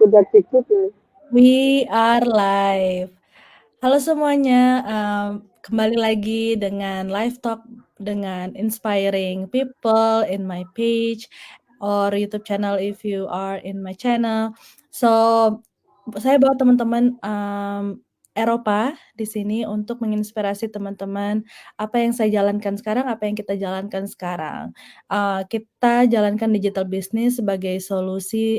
Udah cukup ya. We are live. Halo semuanya, kembali lagi dengan live talk dengan inspiring people in my page or YouTube channel if you are in my channel. So, saya bawa teman-teman Eropa di sini untuk menginspirasi teman-teman apa yang saya jalankan sekarang, apa yang kita jalankan sekarang. Kita jalankan digital business sebagai solusi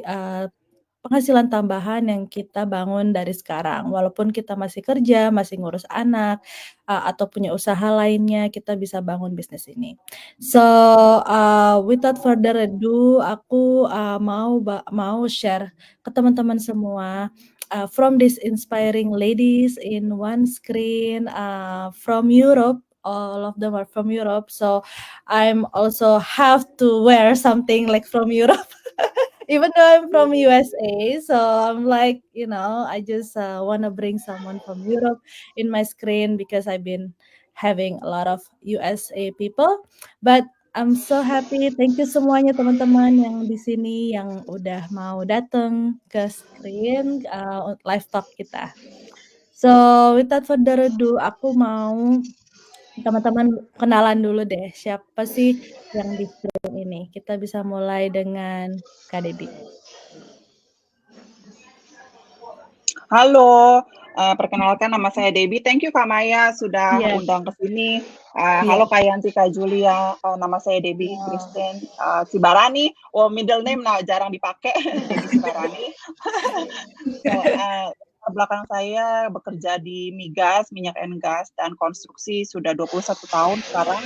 penghasilan tambahan yang kita bangun dari sekarang. Walaupun kita masih kerja, masih ngurus anak, atau punya usaha lainnya, kita bisa bangun bisnis ini. So, without further ado, aku mau share ke teman-teman semua, from these inspiring ladies in one screen, from Europe. All of them are from Europe, so I'm also have to wear something like from Europe. Even though I'm from USA, so I'm like, I just want to bring someone from Europe in my screen because I've been having a lot of USA people. But I'm so happy. Thank you semuanya teman-teman yang di sini yang udah mau datang ke screen live talk kita. So, without further ado, aku mau teman-teman kenalan dulu deh. Siapa sih yang di screen ini? Kita bisa mulai dengan Kak Debbie. Halo, perkenalkan nama saya Debbie. Thank you Kak Maya sudah Iya, undang ke sini. iya. Halo Kak Yanti, Kak Julia, nama saya Debbie Oh, Kristen Sibarani. Middle name jarang dipakai, Debbie Sibarani. Belakang saya bekerja di migas, minyak and gas, dan konstruksi sudah 21 tahun sekarang.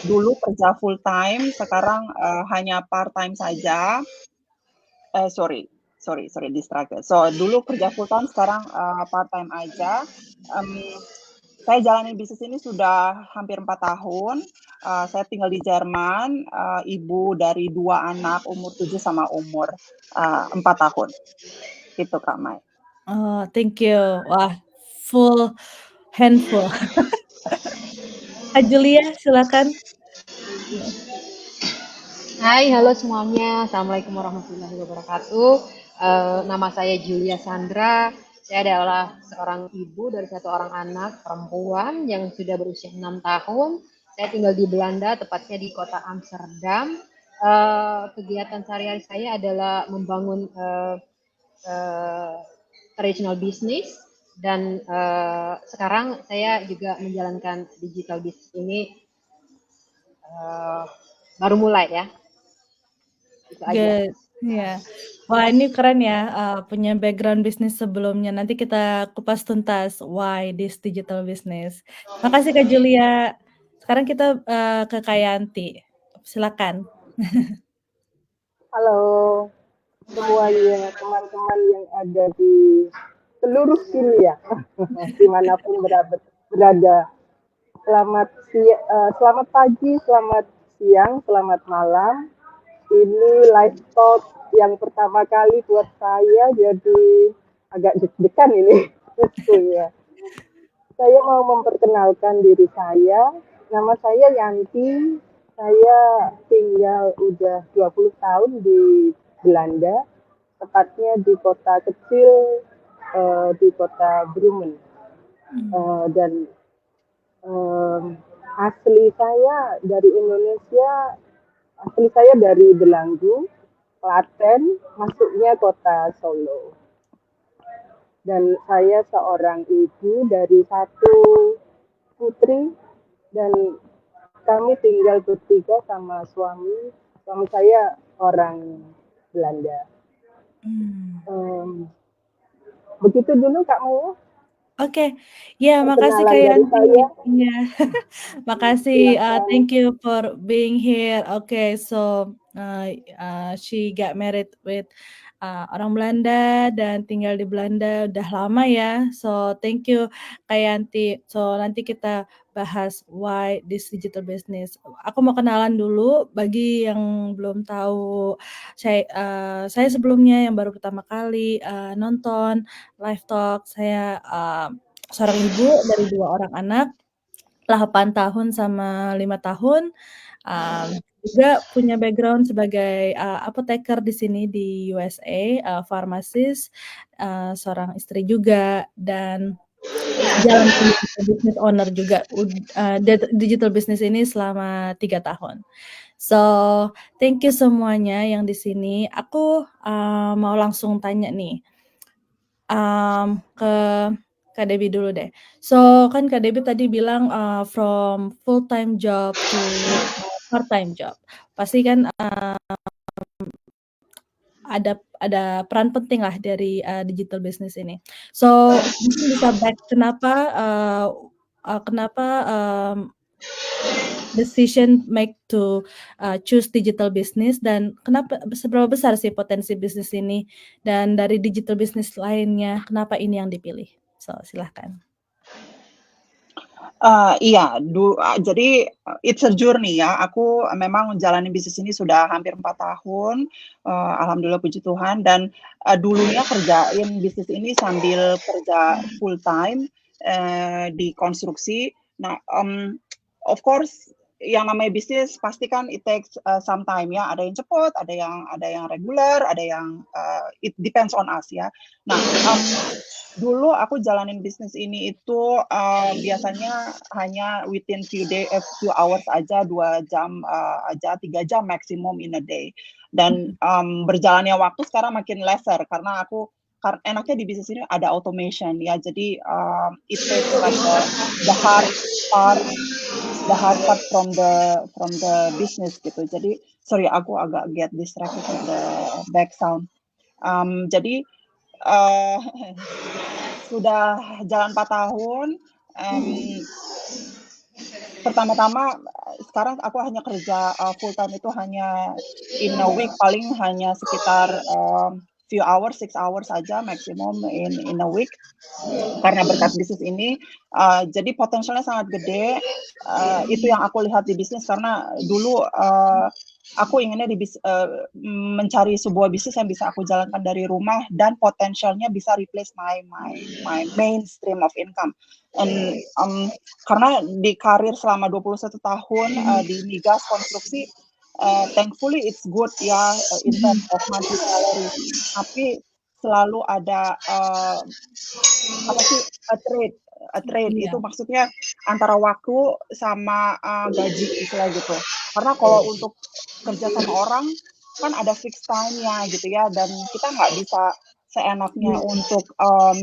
Dulu kerja full time, sekarang hanya part time saja. Sorry, distract. So, dulu kerja full time, sekarang part time aja. Saya jalani bisnis ini sudah hampir 4 tahun. Saya tinggal di Jerman, ibu dari 2 anak, umur 7 sama umur 4 tahun. Gitu Kak Mai. oh, thank you. Wah, full handful. Kak Julia, silakan. Hai, halo semuanya. Assalamualaikum warahmatullahi wabarakatuh. Nama saya Julia Sandra. Saya adalah seorang ibu dari 1 orang anak perempuan yang sudah berusia 6 tahun. Saya tinggal di Belanda, tepatnya di kota Amsterdam. Kegiatan sehari-hari saya adalah membangun traditional business dan sekarang saya juga menjalankan digital business ini baru mulai ya. Itu aja. Good. Iya. Wah, ini keren ya, punya background bisnis sebelumnya. Nanti kita kupas tuntas why this digital business. Makasih Kak Julia. Sekarang kita ke Kak Yanti. Silakan. Halo semuanya, teman-teman yang ada di seluruh dunia, dimanapun berada. Selamat pagi, selamat siang, selamat malam. Ini live talk yang pertama kali buat saya, jadi agak deg-degan ini. Ya. Saya mau memperkenalkan diri saya. Nama saya Yanti. Saya tinggal udah 20 tahun di Belanda, tepatnya di kota kecil, di kota Bremen. Dan asli saya dari Indonesia, asli saya dari Delanggu, Klaten, masuknya kota Solo. Dan saya seorang ibu dari 1 putri, dan kami tinggal bertiga sama suami. Suami saya orang Belanda. Begitu dulu Kak Maya. Oke, ya makasih Perkenalan Kak dari Yanti. saya. Iya, makasih. Thank you for being here. Okay, so she got married with orang Belanda dan tinggal di Belanda udah lama ya. So thank you Kak Yanti. So nanti kita bahas why this digital business. Aku mau kenalan dulu bagi yang belum tahu. Saya sebelumnya yang baru pertama kali nonton live talk. Saya seorang ibu dari 2 orang anak, 8 tahun sama 5 tahun. juga punya background sebagai apoteker di sini di USA, pharmacist, seorang istri juga, dan jalankan digital business owner juga, digital business ini selama 3 tahun. So, thank you semuanya yang di sini. Aku mau langsung tanya nih, ke Kak Debbie dulu deh. So, kan Kak Debbie tadi bilang from full time job to part time job. Pasti kan ada peran penting lah dari digital business ini. So, mungkin bisa back kenapa decision make to choose digital business, dan kenapa seberapa besar sih potensi bisnis ini, dan dari digital business lainnya kenapa ini yang dipilih? So, silahkan. Iya, jadi it's a journey ya. Aku memang menjalani bisnis ini sudah hampir 4 tahun, alhamdulillah puji Tuhan, dan dulunya kerjain bisnis ini sambil kerja full time di konstruksi. Nah, of course yang namanya bisnis pasti kan it takes some time ya. Ada yang cepat, ada yang reguler, ada yang it depends on us ya. Nah, dulu aku jalanin bisnis ini itu biasanya hanya within few hours aja, 2 jam aja, 3 jam maksimum in a day. Dan berjalannya waktu sekarang makin lesser karena enaknya di bisnis ini ada automation ya. Jadi it takes like the hard part from the business gitu. Jadi sorry, aku agak get distracted with the back sound. Jadi sudah jalan 4 tahun. Pertama-tama sekarang aku hanya kerja full time itu hanya in a week paling hanya sekitar few hours, 6 hours saja maximum in a week. Karena berkat bisnis ini, jadi potensialnya sangat gede. Itu yang aku lihat di bisnis karena dulu aku inginnya mencari sebuah bisnis yang bisa aku jalankan dari rumah dan potensialnya bisa replace my main stream of income. And karena di karir selama 21 tahun di migas konstruksi, thankfully it's good ya in terms of monthly salary. Tapi selalu ada a trade itu maksudnya antara waktu sama gaji istilah gitu. Karena kalau untuk kerja sama orang kan ada fixed time-nya gitu ya, dan kita nggak bisa seenaknya untuk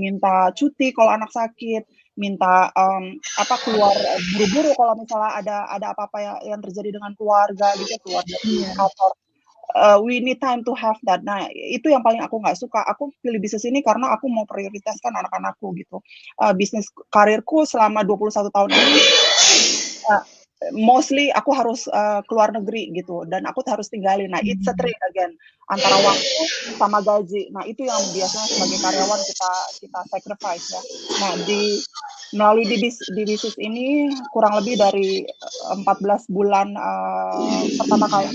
minta cuti kalau anak sakit, minta keluar buru-buru kalau misalnya ada apa-apa yang terjadi dengan keluarga gitu, keluar dari kantor. We need time to have that. Nah, itu yang paling aku nggak suka. Aku pilih bisnis ini karena aku mau prioritaskan anak-anakku gitu. Bisnis karirku selama 21 tahun ini mostly aku harus keluar negeri gitu, dan aku harus tinggalin. Nah, it's a trade again antara waktu sama gaji. Nah, itu yang biasanya sebagai karyawan kita sacrifice ya. Nah, melalui di bisnis ini kurang lebih dari 14 bulan pertama kali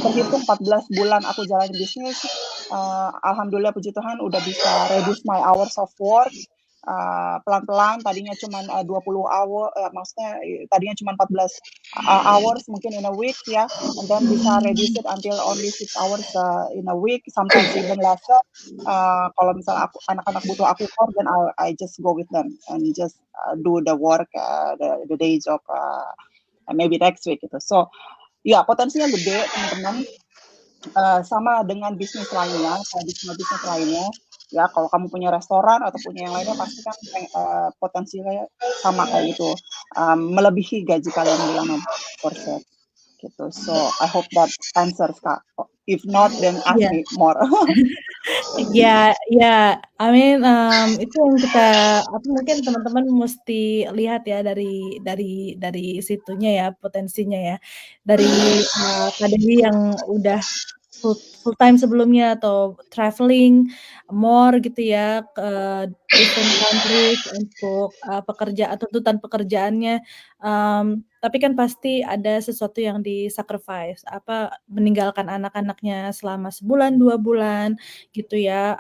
terhitung 14 bulan aku jalan bisnis, alhamdulillah puji Tuhan udah bisa reduce my hours of work pelan-pelan. Tadinya cuma 20 hour, maksudnya tadinya cuma 14 hours mungkin in a week ya, and then bisa reduce it until only 6 hours in a week, sometimes even lesser. Kalau misalnya anak-anak butuh aku then I just go with them and just do the work, the day job maybe next week gitu. So ya potensinya gede teman-teman, sama dengan bisnis lainnya, tradisional bisnis lainnya. Ya kalau kamu punya restoran atau punya yang lainnya pasti kan potensinya sama kayak gitu, melebihi gaji kalian bulanan per set gitu. So I hope that answers Kak. If not then ask me more. Ya, I mean itu yang kita mungkin teman-teman mesti lihat ya dari situnya ya, potensinya ya. Dari Kak Debbie yang udah full time sebelumnya atau traveling more gitu ya ke different countries untuk tuntutan pekerjaannya, tapi kan pasti ada sesuatu yang di-sacrifice, meninggalkan anak-anaknya selama sebulan, 2 bulan gitu ya,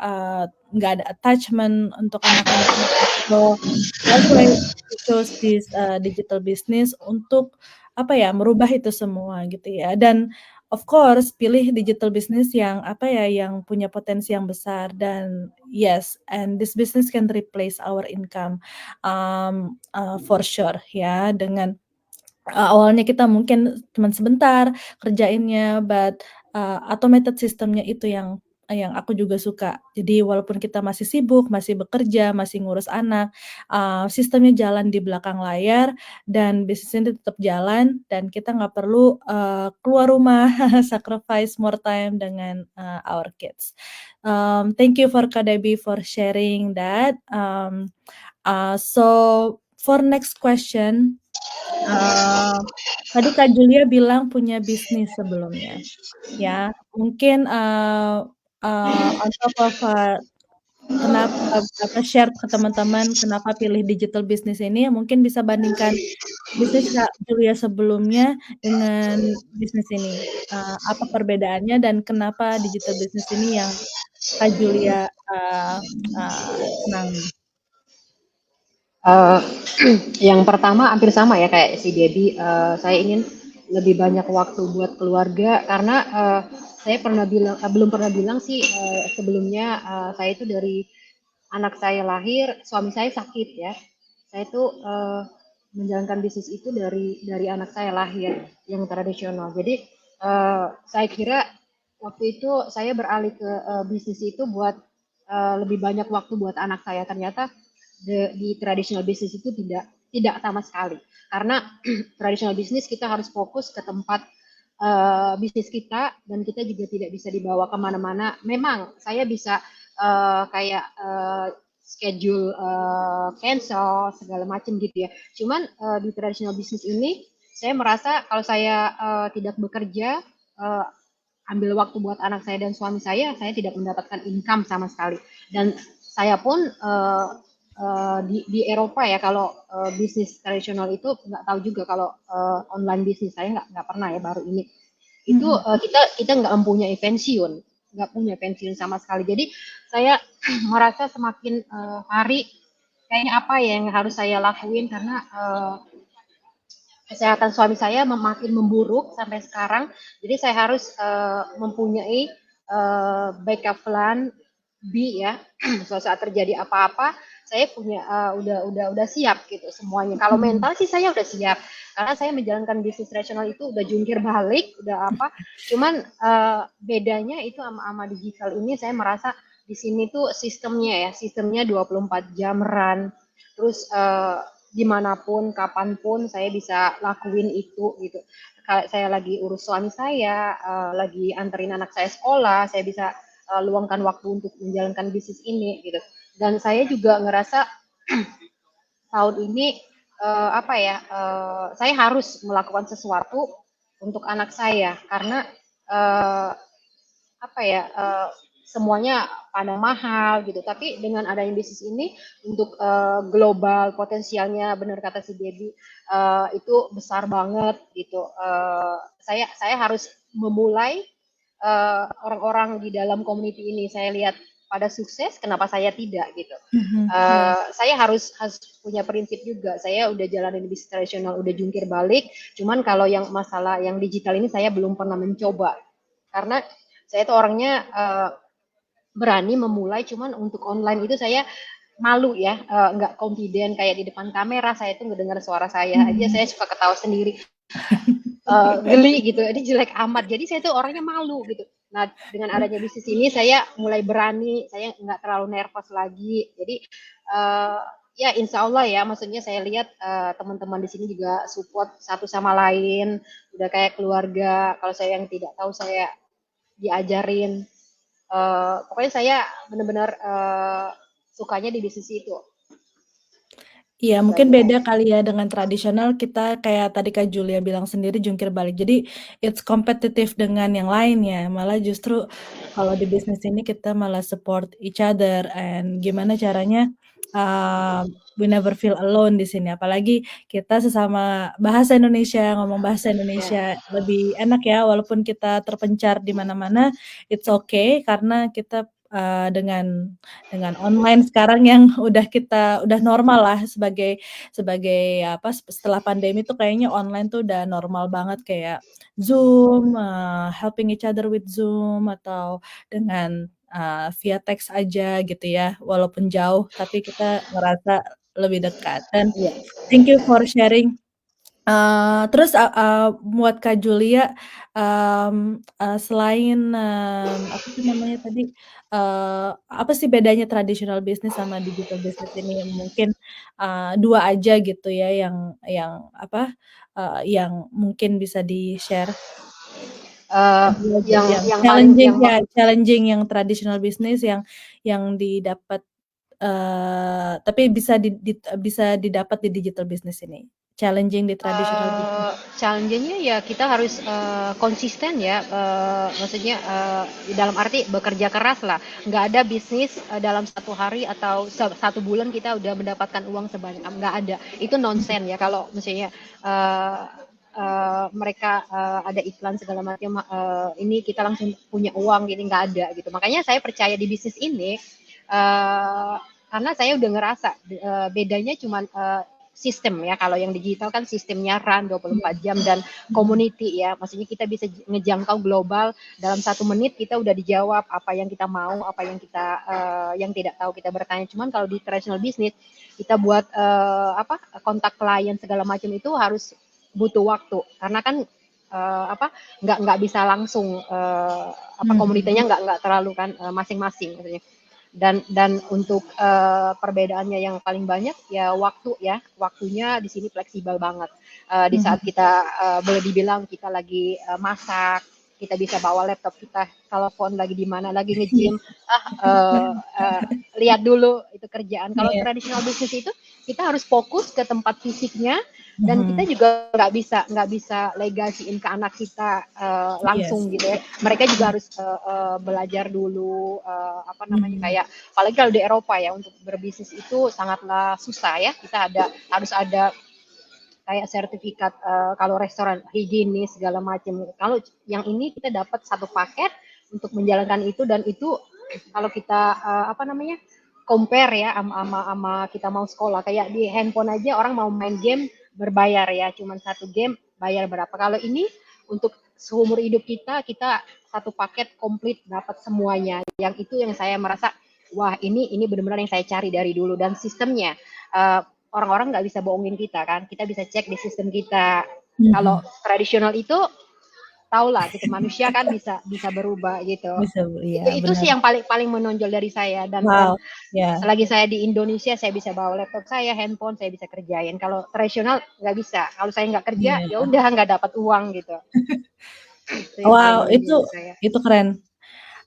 nggak ada attachment untuk anak-anaknya. So, that's why we chose this digital business untuk apa ya, merubah itu semua gitu ya. Dan of course pilih digital business yang apa ya, yang punya potensi yang besar dan yes, and this business can replace our income, for sure ya dengan awalnya kita mungkin cuman sebentar kerjainnya, but, automated system-nya itu yang aku juga suka. Jadi walaupun kita masih sibuk, masih bekerja, masih ngurus anak, sistemnya jalan di belakang layar dan bisnis ini tetap jalan dan kita nggak perlu, keluar rumah, sacrifice more time dengan, our kids. Thank you for Kak Debbie for sharing that. So for next question, tadi Kak Julia bilang punya bisnis sebelumnya, ya. Mungkin, on top of, kenapa share ke teman-teman kenapa pilih digital business ini, mungkin bisa bandingkan bisnis Kak Julia sebelumnya dengan bisnis ini. Apa perbedaannya dan kenapa digital business ini yang Kak Julia, senangi? Yang pertama hampir sama ya kayak si Debbie, saya ingin lebih banyak waktu buat keluarga karena saya belum pernah bilang sih sebelumnya saya itu dari anak saya lahir, suami saya sakit ya. Saya itu menjalankan bisnis itu dari anak saya lahir yang tradisional. Jadi saya kira waktu itu saya beralih ke bisnis itu buat lebih banyak waktu buat anak saya. Ternyata di traditional business itu tidak sama sekali karena traditional business kita harus fokus ke tempat bisnis kita dan kita juga tidak bisa dibawa kemana-mana. Memang saya bisa kayak schedule cancel segala macam gitu ya. Cuman di traditional business ini saya merasa kalau saya tidak bekerja ambil waktu buat anak saya dan suami saya tidak mendapatkan income sama sekali. Dan saya pun di Eropa ya kalau bisnis tradisional itu nggak tahu juga kalau online bisnis saya nggak pernah ya baru ini itu kita nggak mempunyai pensiun, nggak punya pensiun sama sekali. Jadi saya merasa semakin hari kayaknya apa ya yang harus saya lakuin karena kesehatan suami saya makin memburuk sampai sekarang. Jadi saya harus mempunyai backup plan B ya. Suatu saat terjadi apa-apa, saya punya udah siap gitu semuanya. Kalau mental sih saya udah siap karena saya menjalankan bisnis rasional itu udah jungkir balik, udah apa. Cuman bedanya itu sama digital ini saya merasa di sini tuh sistemnya 24 jam run. Terus dimanapun, kapanpun saya bisa lakuin itu gitu. Kalau saya lagi urus suami saya, lagi anterin anak saya sekolah, saya bisa luangkan waktu untuk menjalankan bisnis ini gitu. Dan saya juga ngerasa tahun ini saya harus melakukan sesuatu untuk anak saya karena semuanya pada mahal gitu. Tapi dengan adanya bisnis ini untuk global potensialnya benar kata si Debbie itu besar banget gitu. Saya harus memulai orang-orang di dalam community ini. Saya lihat pada sukses, kenapa saya tidak gitu. Saya harus punya prinsip juga. Saya udah jalanin bisnis tradisional, udah jungkir balik. Cuman kalau yang masalah yang digital ini saya belum pernah mencoba karena saya tuh orangnya berani memulai, cuman untuk online itu saya malu ya, nggak confident kayak di depan kamera. Saya tuh ngedengar suara saya aja, saya suka ketawa sendiri, geli gitu, ini jelek amat. Jadi saya tuh orangnya malu gitu. Nah dengan adanya bisnis ini saya mulai berani, saya nggak terlalu nervous lagi. Jadi ya insya Allah ya, maksudnya saya lihat teman-teman di sini juga support satu sama lain, udah kayak keluarga. Kalau saya yang tidak tahu saya diajarin. Pokoknya saya benar-benar sukanya di bisnis itu. Iya, mungkin beda kali ya dengan tradisional kita kayak tadi Kak Julia bilang sendiri jungkir balik. Jadi it's kompetitif dengan yang lainnya. Malah justru kalau di bisnis ini kita malah support each other and gimana caranya we never feel alone di sini. Apalagi kita sesama bahasa Indonesia, ngomong bahasa Indonesia lebih enak ya walaupun kita terpencar di mana-mana. It's okay karena kita dengan online sekarang yang udah normal lah sebagai setelah pandemi tuh kayaknya online tuh udah normal banget kayak Zoom, helping each other with Zoom atau dengan via teks aja gitu ya, walaupun jauh tapi kita ngerasa lebih dekat. Dan Iya. thank you for sharing. Terus buat Kak Julia, selain apa sih namanya tadi, apa sih bedanya traditional business sama digital business ini? Mungkin 2 aja gitu ya yang apa, yang mungkin bisa di-share. Dua aja Yang paling yang challenging yang traditional business yang didapat, tapi bisa didapat di digital business ini. Challenging di traditional business. challenge-nya ya kita harus konsisten ya, maksudnya dalam arti bekerja keras lah. Nggak ada bisnis dalam 1 hari atau 1 bulan kita udah mendapatkan uang sebanyak, nggak ada. Itu nonsen ya kalau misalnya mereka ada iklan segala macam, ini kita langsung punya uang gini, nggak ada gitu. Makanya saya percaya di bisnis ini karena saya udah ngerasa bedanya cuman sistem ya. Kalau yang digital kan sistemnya run 24 jam dan community ya. Maksudnya kita bisa ngejangkau global dalam 1 menit kita udah dijawab apa yang kita mau, apa yang kita yang tidak tahu kita bertanya. Cuman kalau di traditional business kita buat kontak klien segala macam itu harus butuh waktu karena kan nggak bisa langsung komunitasnya nggak terlalu kan masing-masing maksudnya. Dan untuk perbedaannya yang paling banyak ya waktunya di sini fleksibel banget. Di saat kita boleh dibilang kita lagi masak, kita bisa bawa laptop kita, telepon lagi di mana, lagi nge-gym, lihat dulu itu kerjaan. Kalau traditional business itu kita harus fokus ke tempat fisiknya dan kita juga nggak bisa legasiin ke anak kita langsung gitu ya. Mereka juga harus belajar dulu kayak apalagi kalau di Eropa ya untuk berbisnis itu sangatlah susah ya. Kita harus ada kayak sertifikat kalau restoran higienis segala macam. Kalau yang ini kita dapat 1 paket untuk menjalankan itu dan itu kalau kita compare ya sama kita mau sekolah kayak di handphone aja orang mau main game berbayar ya, cuman 1 game bayar berapa. Kalau ini untuk seumur hidup kita 1 paket komplit dapat semuanya. Yang itu yang saya merasa wah ini benar-benar yang saya cari dari dulu dan sistemnya orang-orang nggak bisa bohongin kita kan, kita bisa cek di sistem kita. Kalau tradisional itu tahulah gitu manusia kan bisa berubah gitu. Itu sih yang paling menonjol dari saya dan selagi saya di Indonesia saya bisa bawa laptop saya, handphone saya bisa kerjain. Kalau tradisional nggak bisa. Kalau saya nggak kerja ya udah nggak dapat uang gitu. Wow, itu keren.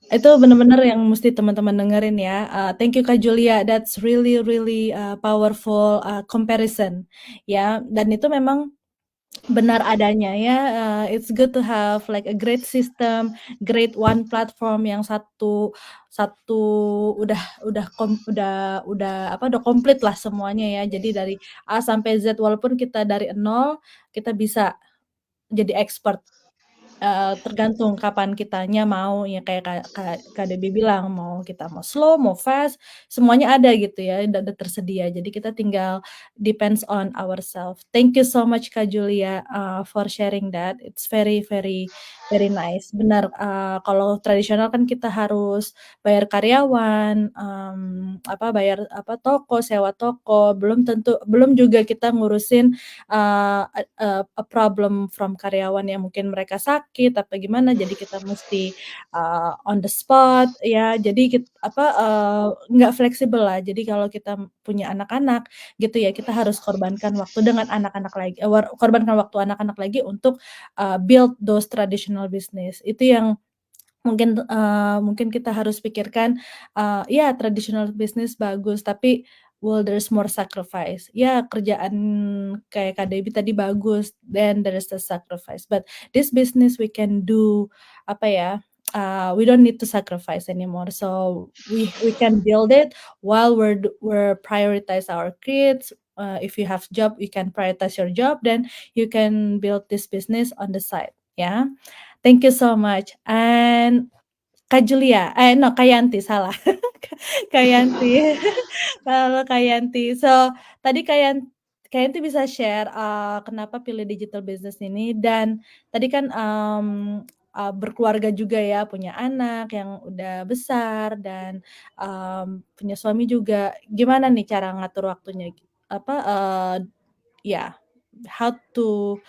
Itu benar-benar yang mesti teman-teman dengerin ya. Thank you Kak Julia, that's really powerful comparison ya. Dan itu memang benar adanya ya. It's good to have like a great system, great one platform yang satu udah komplit lah semuanya ya. Jadi dari A sampai Z walaupun kita dari nol kita bisa jadi expert. Tergantung kapan kitanya mau ya kayak Kak Debbie bilang mau kita mau slow, mau fast, semuanya ada gitu ya, udah tersedia. Jadi kita tinggal depends on ourselves. Thank you so much Kak Julia for sharing that. It's very nice. Benar, kalau tradisional kan kita harus bayar karyawan, bayar toko, sewa toko, belum juga kita ngurusin a problem from karyawan yang mungkin mereka sakit apa gimana, jadi kita mesti on the spot ya. Jadi nggak fleksibel lah. Jadi kalau kita punya anak-anak gitu ya, kita harus korbankan waktu dengan anak-anak lagi, korbankan waktu anak-anak lagi untuk build those traditional business. Itu yang mungkin kita harus pikirkan, ya traditional business bagus, tapi there's more sacrifice. Ya kerjaan kayak Kak Debbie tadi bagus, then there is the sacrifice. But this business we can do, we don't need to sacrifice anymore. So we can build it while we're prioritize our kids. If you have job, you can prioritize your job, then you can build this business on the side. Yeah. Thank you so much. And Kak Julia, Kak Yanti salah. Kak Yanti. Halo Kak Yanti. So, tadi Kak Yanti bisa share, kenapa pilih digital business ini dan tadi kan, berkeluarga juga ya, punya anak yang udah besar dan, punya suami juga. Gimana nih cara ngatur waktunya? Apa, ya, how to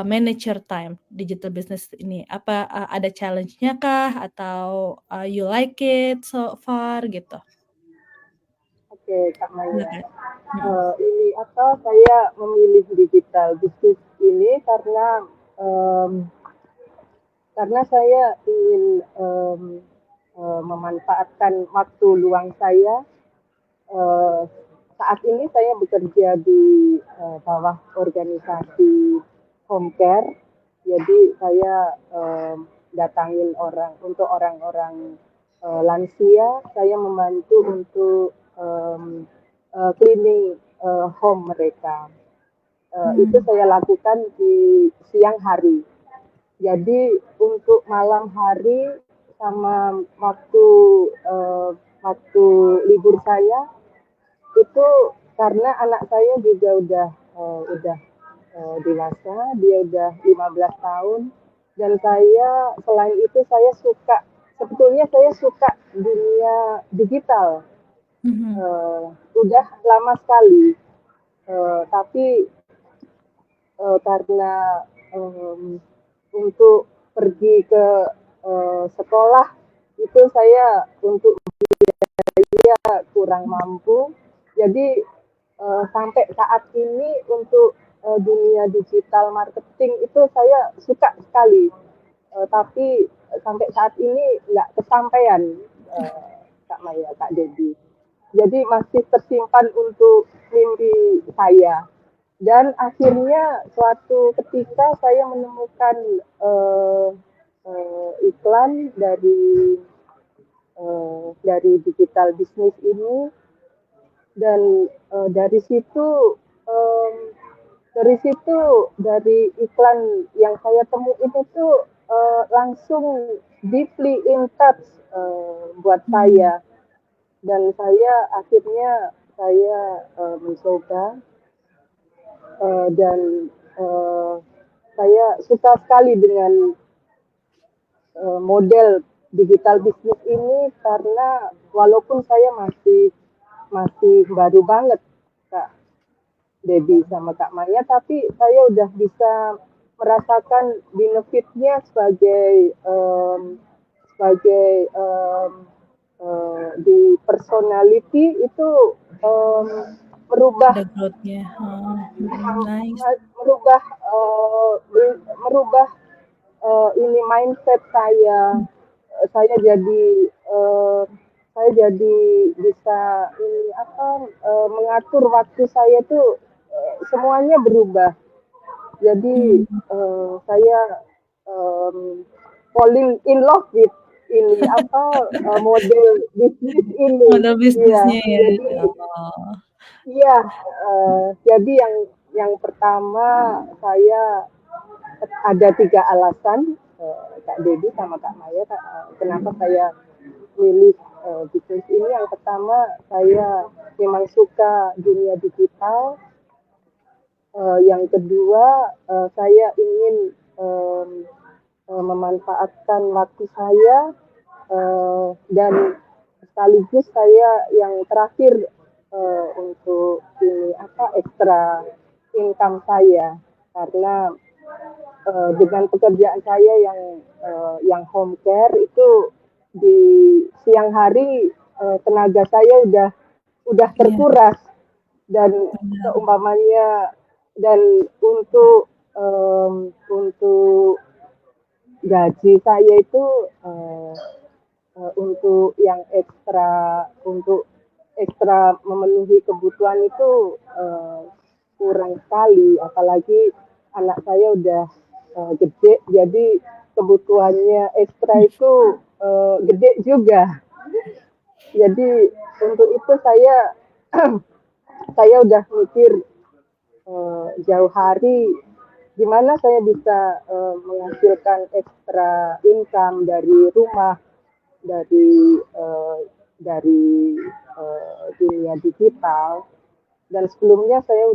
manage your time digital business ini? Apa, ada challenge-nya kah atau, you like it so far gitu? Oke, Kak Maya. Silakan. Mhm. Ini apa? Saya memilih digital bisnis ini karena saya ingin memanfaatkan waktu luang saya. Eh, Saat ini saya bekerja di bawah organisasi home care, jadi saya datangin untuk orang-orang lansia, saya membantu untuk cleaning home mereka. Itu saya lakukan di siang hari. Jadi untuk malam hari sama waktu libur saya itu karena anak saya juga udah dewasa, dia udah 15 tahun dan selain itu sebetulnya saya suka dunia digital. Mhm. Udah lama sekali, tapi karena untuk pergi ke sekolah itu saya untuk dia kurang mampu. Jadi sampai saat ini untuk dunia digital marketing itu saya suka sekali. Tapi sampai saat ini nggak kesampaian, Kak Maya, Kak Dedi. Jadi masih tersimpan untuk mimpi saya. Dan akhirnya suatu ketika saya menemukan iklan dari digital bisnis ini dan um, dari iklan yang saya temuin itu langsung deeply in touch buat Mmm. saya dan saya mencoba dan saya suka sekali dengan model digital bisnis ini karena walaupun saya masih baru banget, Kak Debbie sama Kak Maya, tapi saya udah bisa merasakan benefitnya di personality itu um, merubah Ada growth-nya. Oh, nice. merubah merubah ini mindset saya. Saya jadi eh, saya jadi bisa ini mengatur waktu saya tuh semuanya berubah. Jadi Mmm. saya falling in love with ini model bisnis ini. Model Iya, bisnisnya ya? jadi Oh. iya, jadi yang pertama saya ada 3 alasan, Kak Dedi sama Kak Maya, kenapa saya milih bisnis ini. Yang pertama, saya memang suka dunia digital. Yang kedua, saya ingin memanfaatkan waktu saya, dan sekaligus saya yang terakhir untuk ini ekstra income saya karena dengan pekerjaan saya yang home care itu di siang hari tenaga saya udah Iya, terkuras dan benar. seumpamanya dan untuk gaji saya itu untuk yang untuk ekstra memenuhi kebutuhan itu kurang sekali, apalagi anak saya udah gede, jadi kebutuhannya ekstra itu gede juga. Jadi untuk itu saya udah mikir jauh hari gimana saya bisa menghasilkan ekstra income dari rumah dari dari dunia digital. Dan sebelumnya saya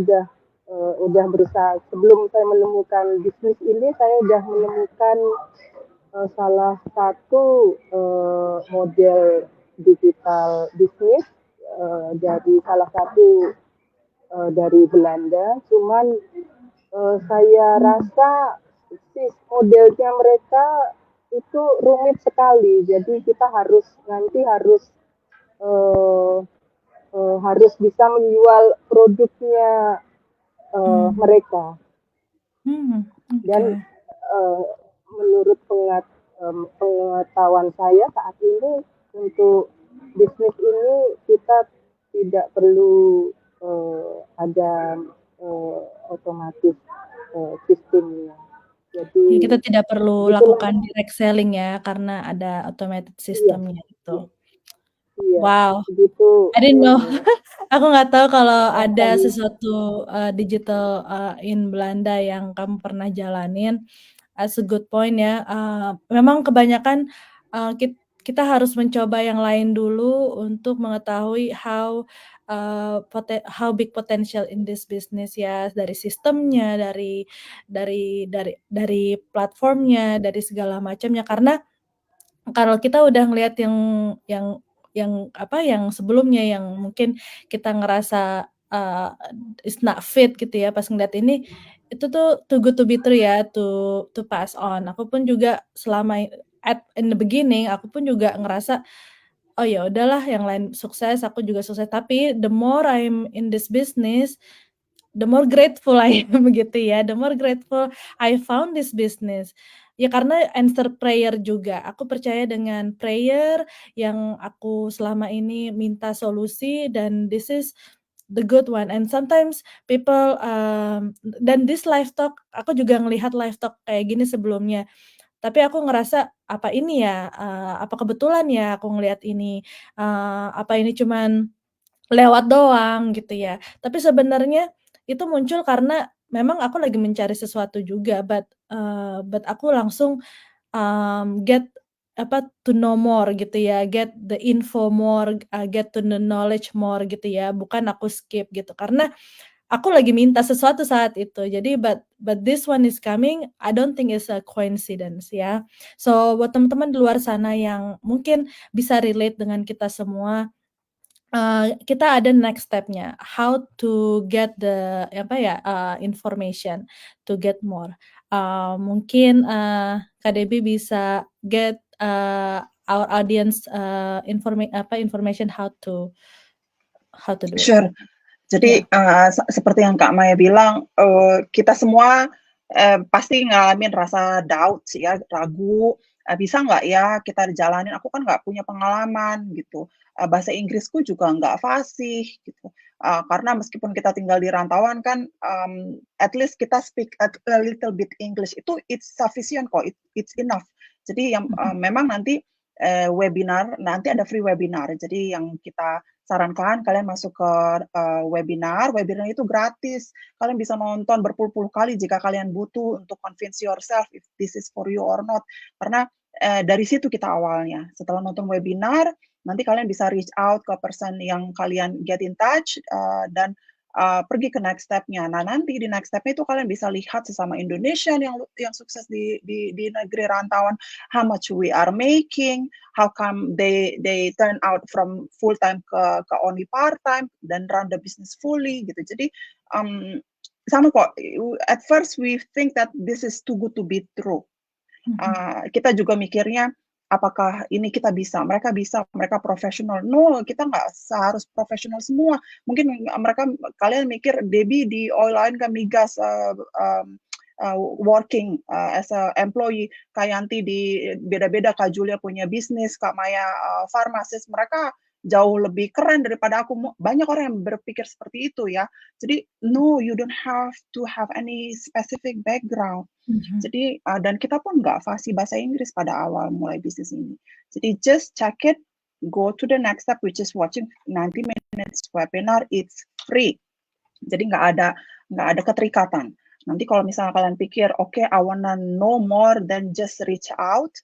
udah berusaha, sebelum saya menemukan bisnis ini saya udah menemukan salah satu model digital bisnis dari salah satu dari Belanda. Cuman saya rasa modelnya mereka itu rumit sekali. Jadi kita harus harus bisa menjual produknya mereka. Dan menurut pengetahuan saya saat ini untuk bisnis ini kita tidak perlu ada otomatis sistemnya. Jadi kita tidak perlu lakukan direct selling ya, karena ada automated systemnya itu. Iya, Wow, begitu. I didn't know. Aku nggak tahu kalau ada sesuatu digital in Belanda yang kamu pernah jalanin. That's a good point ya. Memang kebanyakan kita harus mencoba yang lain dulu untuk mengetahui how big potential in this business ya, dari sistemnya, dari platformnya, dari segala macamnya. Karena kalau kita udah ngelihat yang sebelumnya yang mungkin kita ngerasa it's not fit gitu ya, pas ngeliat ini itu tuh too good to be true ya, to pass on. Aku pun juga selama in the beginning aku pun juga ngerasa oh ya udahlah yang lain sukses, aku juga sukses. Tapi the more I'm in this business, the more grateful I am gitu ya, the more grateful I found this business. Ya karena answer prayer juga. Aku percaya dengan prayer yang aku selama ini minta solusi, dan this is the good one. And sometimes people dan this live talk, aku juga ngelihat live talk kayak gini sebelumnya. Tapi aku ngerasa apa ini ya, apa kebetulan ya aku ngelihat ini, apa ini cuman lewat doang gitu ya. Tapi sebenarnya itu muncul karena memang aku lagi mencari sesuatu juga, but aku langsung to know more gitu ya, get the info more, get to the knowledge more gitu ya, bukan aku skip gitu. Karena aku lagi minta sesuatu saat itu. Jadi but this one is coming, I don't think it's a coincidence ya. So buat teman-teman di luar sana yang mungkin bisa relate dengan kita semua, kita ada next step-nya, how to get the information to get more. Mungkin Kak Debbie bisa get our audience information how to do it. Sure. Jadi seperti yang Kak Maya bilang, kita semua pasti ngalamin rasa doubt sih ya, ragu, bisa nggak ya kita jalanin, aku kan nggak punya pengalaman gitu, bahasa Inggrisku juga nggak fasih gitu. Karena meskipun kita tinggal di rantauan kan, at least kita speak a little bit English, itu it's sufficient kok, it's enough. Jadi yang memang nanti webinar, nanti ada free webinar, jadi yang kita sarankan kalian masuk ke webinar itu gratis. Kalian bisa nonton berpuluh-puluh kali jika kalian butuh untuk convince yourself if this is for you or not. Karena dari situ kita awalnya. Setelah nonton webinar, nanti kalian bisa reach out ke person yang kalian get in touch dan pergi ke next step-nya. Nah, nanti di next step-nya itu kalian bisa lihat sesama Indonesian yang sukses di negeri rantauan, how much we are making, how come they turn out from full time ke only part time dan run the business fully gitu. Jadi sama kok. At first we think that this is too good to be true. Kita juga mikirnya apakah ini kita bisa, mereka profesional. No, kita nggak seharus profesional semua. Mungkin kalian mikir Debbie di oil line kan migas working as a employee, Kak Yanti di beda-beda, Kak Julia punya bisnis, Kak Maya farmasis, mereka jauh lebih keren daripada aku. Banyak orang yang berpikir seperti itu ya. Jadi no, you don't have to have any specific background. Jadi dan kita pun nggak fasih bahasa Inggris pada awal mulai bisnis ini. Jadi just check it, go to the next step which is watching 90 minutes webinar, it's free. Jadi nggak ada keterikatan. Nanti kalau misalnya kalian pikir, okay, I wanna know more than just reach out,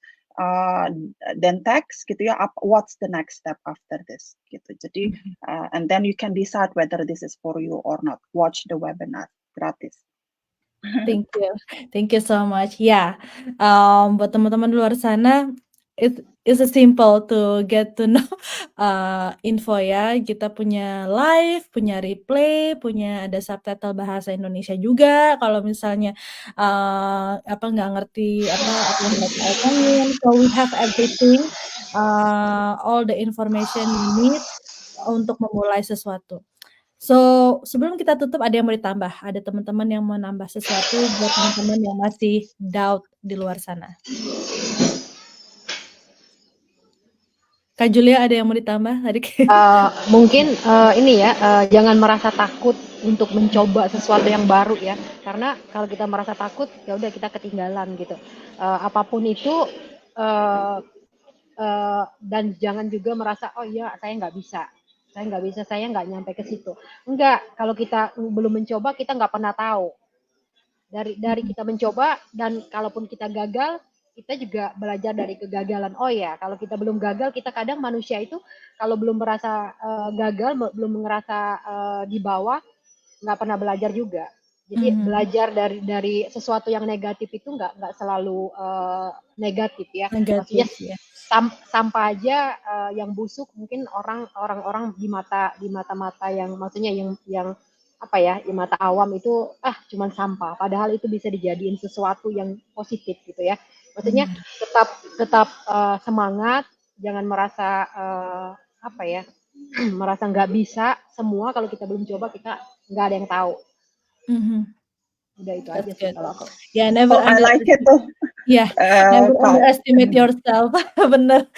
then text gitu ya, what's the next step after this gitu. Jadi and then you can decide whether this is for you or not. Watch the webinar gratis. Thank you so much. Ya, buat teman-teman di luar sana, it's a simple to get to know info ya. Kita punya live, punya replay, punya ada subtitle bahasa Indonesia juga. Kalau misalnya nggak ngerti apa yang mereka omongin, so we have everything, all the information you need untuk memulai sesuatu. So, sebelum kita tutup ada yang mau ditambah? Ada teman-teman yang mau nambah sesuatu buat teman-teman yang masih doubt di luar sana? Kak Julia ada yang mau ditambah tadi? Mungkin ini ya, jangan merasa takut untuk mencoba sesuatu yang baru ya, karena kalau kita merasa takut ya udah kita ketinggalan gitu. Apapun itu dan jangan juga merasa oh iya saya nggak bisa, saya nggak nyampe ke situ. Enggak, kalau kita belum mencoba kita nggak pernah tahu. Dari kita mencoba, dan kalaupun kita gagal, kita juga belajar dari kegagalan. Oh ya, kalau kita belum gagal, kita kadang manusia itu kalau belum merasa gagal, belum ngerasa di bawah, nggak pernah belajar juga. Jadi belajar dari sesuatu yang negatif itu nggak selalu negatif ya. Maksudnya sampah aja yang busuk mungkin orang-orang di mata yang maksudnya yang apa ya, di mata awam itu cuman sampah, padahal itu bisa dijadiin sesuatu yang positif gitu ya. Maksudnya tetap semangat, jangan merasa merasa nggak bisa semua. Kalau kita belum coba, kita nggak ada yang tahu. Udah itu aja sih kalau aku. Yeah, never I like it tuh. Yeah, never underestimate yourself. Bener.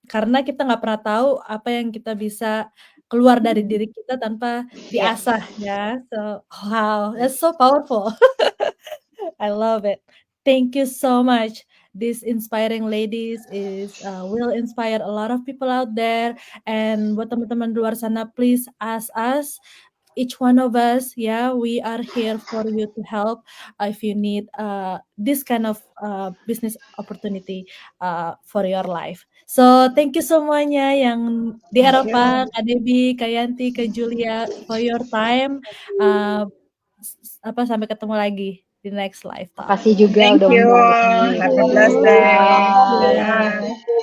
Karena kita nggak pernah tahu apa yang kita bisa keluar dari diri kita tanpa diasah ya. So wow, that's so powerful. I love it. Thank you so much. These inspiring ladies will inspire a lot of people out there. And buat teman-teman di luar sana, please ask us, each one of us, we are here for you to help if you need this kind of business opportunity for your life. So thank you semuanya yang di Eropa, Kak Debbie, Kak Yanti, Kak Julia, for your time. Sampai ketemu lagi di next live talk. Terima kasih juga Thank udah you. undang. Have a blessed day. Bye.